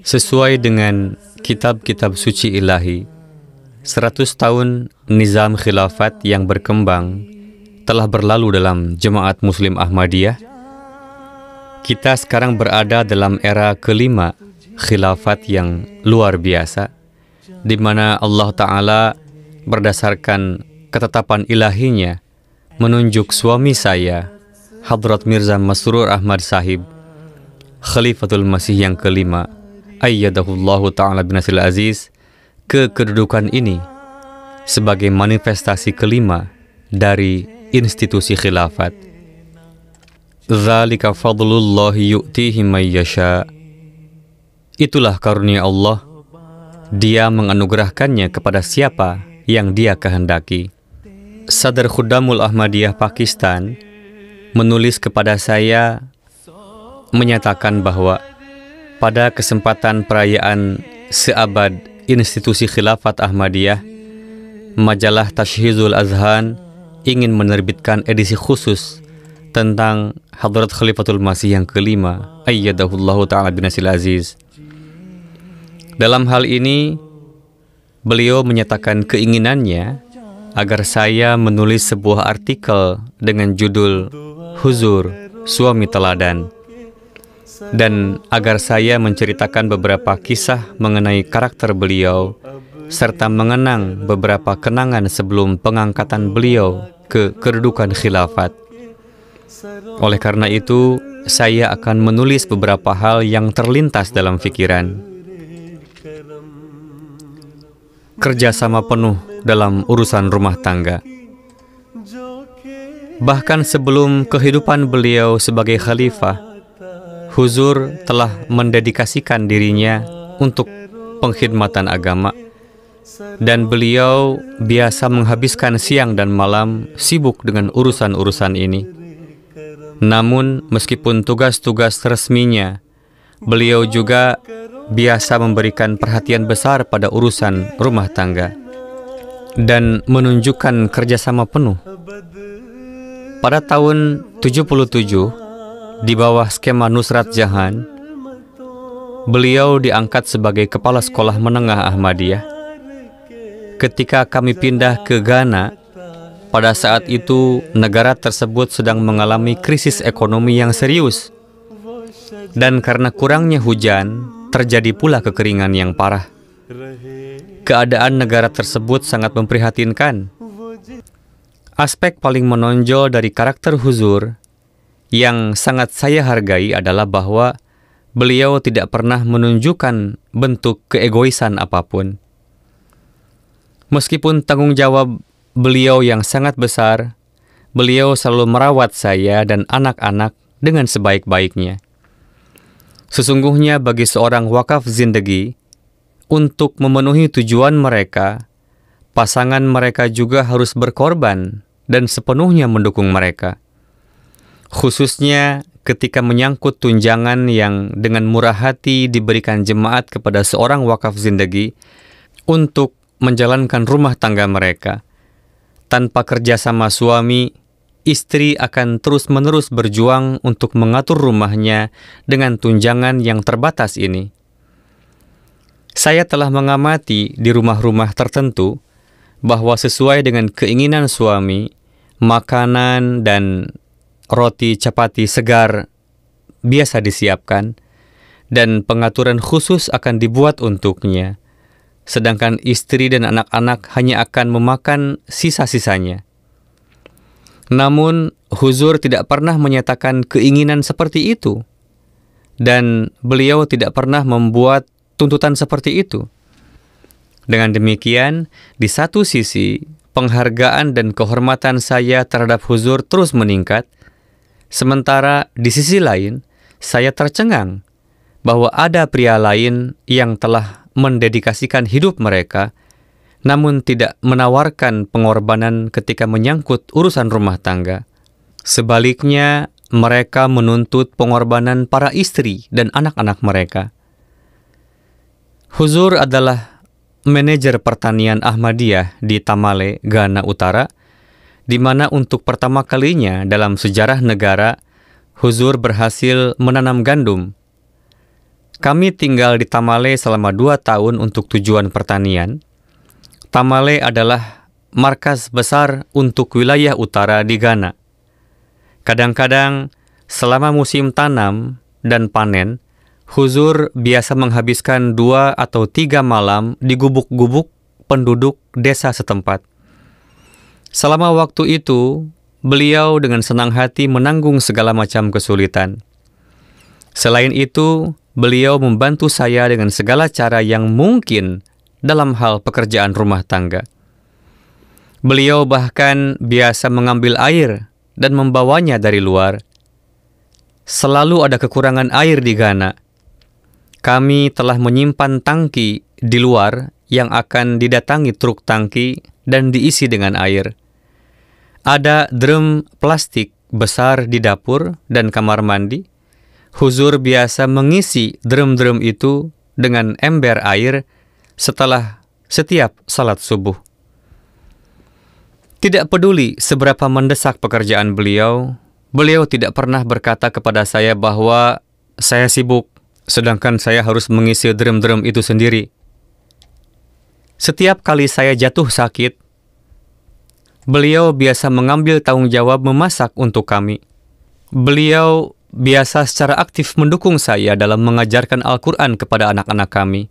Sesuai dengan kitab-kitab suci ilahi, 100 tahun nizam khilafat yang berkembang telah berlalu dalam Jemaat Muslim Ahmadiyah. Kita sekarang berada dalam era kelima khilafat yang luar biasa, di mana Allah Ta'ala berdasarkan ketetapan ilahinya menunjuk suami saya, Hadrat Mirza Masroor Ahmad Sahib, Khalifatul Masih yang kelima, ayyadahullahu ta'ala binasril aziz, ke kedudukan ini sebagai manifestasi kelima dari institusi khilafat. Dzalika fadlullahi yu'tihi may yasha. Itulah karunia Allah, Dia menganugerahkannya kepada siapa yang Dia kehendaki. Sadar Khuddamul Ahmadiyah Pakistan menulis kepada saya menyatakan bahwa pada kesempatan perayaan seabad institusi khilafat Ahmadiyah, majalah Tashhizul Azhan ingin menerbitkan edisi khusus tentang Hadrat Khalifatul Masih yang kelima, ayyadahullahu ta'ala binasril aziz. Dalam hal ini, beliau menyatakan keinginannya agar saya menulis sebuah artikel dengan judul Huzur, Suami Teladan, dan agar saya menceritakan beberapa kisah mengenai karakter beliau serta mengenang beberapa kenangan sebelum pengangkatan beliau ke kedudukan khilafat. Oleh karena itu, saya akan menulis beberapa hal yang terlintas dalam pikiran. Kerjasama penuh dalam urusan rumah tangga. Bahkan sebelum kehidupan beliau sebagai khalifah, Huzur telah mendedikasikan dirinya untuk pengkhidmatan agama, dan beliau biasa menghabiskan siang dan malam sibuk dengan urusan-urusan ini. Namun, meskipun tugas-tugas resminya, beliau juga biasa memberikan perhatian besar pada urusan rumah tangga dan menunjukkan kerjasama penuh. Pada tahun 77, di bawah skema Nusrat Jahan, beliau diangkat sebagai Kepala Sekolah Menengah Ahmadiyah. Ketika kami pindah ke Ghana, pada saat itu negara tersebut sedang mengalami krisis ekonomi yang serius. Dan karena kurangnya hujan, terjadi pula kekeringan yang parah. Keadaan negara tersebut sangat memprihatinkan. Aspek paling menonjol dari karakter Huzur yang sangat saya hargai adalah bahwa beliau tidak pernah menunjukkan bentuk keegoisan apapun. Meskipun tanggung jawab beliau yang sangat besar, beliau selalu merawat saya dan anak-anak dengan sebaik-baiknya. Sesungguhnya bagi seorang wakaf zindagi, untuk memenuhi tujuan mereka, pasangan mereka juga harus berkorban dan sepenuhnya mendukung mereka. Khususnya ketika menyangkut tunjangan yang dengan murah hati diberikan jemaat kepada seorang wakaf zindagi untuk menjalankan rumah tangga mereka. Tanpa kerjasama suami, istri akan terus-menerus berjuang untuk mengatur rumahnya dengan tunjangan yang terbatas ini. Saya telah mengamati di rumah-rumah tertentu bahwa sesuai dengan keinginan suami, makanan dan roti capati segar biasa disiapkan dan pengaturan khusus akan dibuat untuknya, sedangkan istri dan anak-anak hanya akan memakan sisa-sisanya. Namun, Huzur tidak pernah menyatakan keinginan seperti itu, dan beliau tidak pernah membuat tuntutan seperti itu. Dengan demikian, di satu sisi, penghargaan dan kehormatan saya terhadap Huzur terus meningkat, sementara di sisi lain, saya tercengang bahwa ada pria lain yang telah mendedikasikan hidup mereka, namun tidak menawarkan pengorbanan ketika menyangkut urusan rumah tangga. Sebaliknya, mereka menuntut pengorbanan para istri dan anak-anak mereka. Huzur adalah manajer pertanian Ahmadiyah di Tamale, Ghana Utara, di mana untuk pertama kalinya dalam sejarah negara, Huzur berhasil menanam gandum. Kami tinggal di Tamale selama 2 tahun untuk tujuan pertanian. Tamale adalah markas besar untuk wilayah utara di Ghana. Kadang-kadang, selama musim tanam dan panen, Huzur biasa menghabiskan 2 atau 3 malam di gubuk-gubuk penduduk desa setempat. Selama waktu itu, beliau dengan senang hati menanggung segala macam kesulitan. Selain itu, beliau membantu saya dengan segala cara yang mungkin dalam hal pekerjaan rumah tangga. Beliau bahkan biasa mengambil air dan membawanya dari luar. Selalu ada kekurangan air di Ghana. Kami telah menyimpan tangki di luar yang akan didatangi truk tangki dan diisi dengan air. Ada drum plastik besar di dapur dan kamar mandi. Huzur biasa mengisi drum-drum itu dengan ember air setelah setiap salat subuh. Tidak peduli seberapa mendesak pekerjaan beliau, beliau tidak pernah berkata kepada saya bahwa saya sibuk, sedangkan saya harus mengisi drum-drum itu sendiri. Setiap kali saya jatuh sakit, beliau biasa mengambil tanggung jawab memasak untuk kami. Beliau biasa secara aktif mendukung saya dalam mengajarkan Al-Quran kepada anak-anak kami.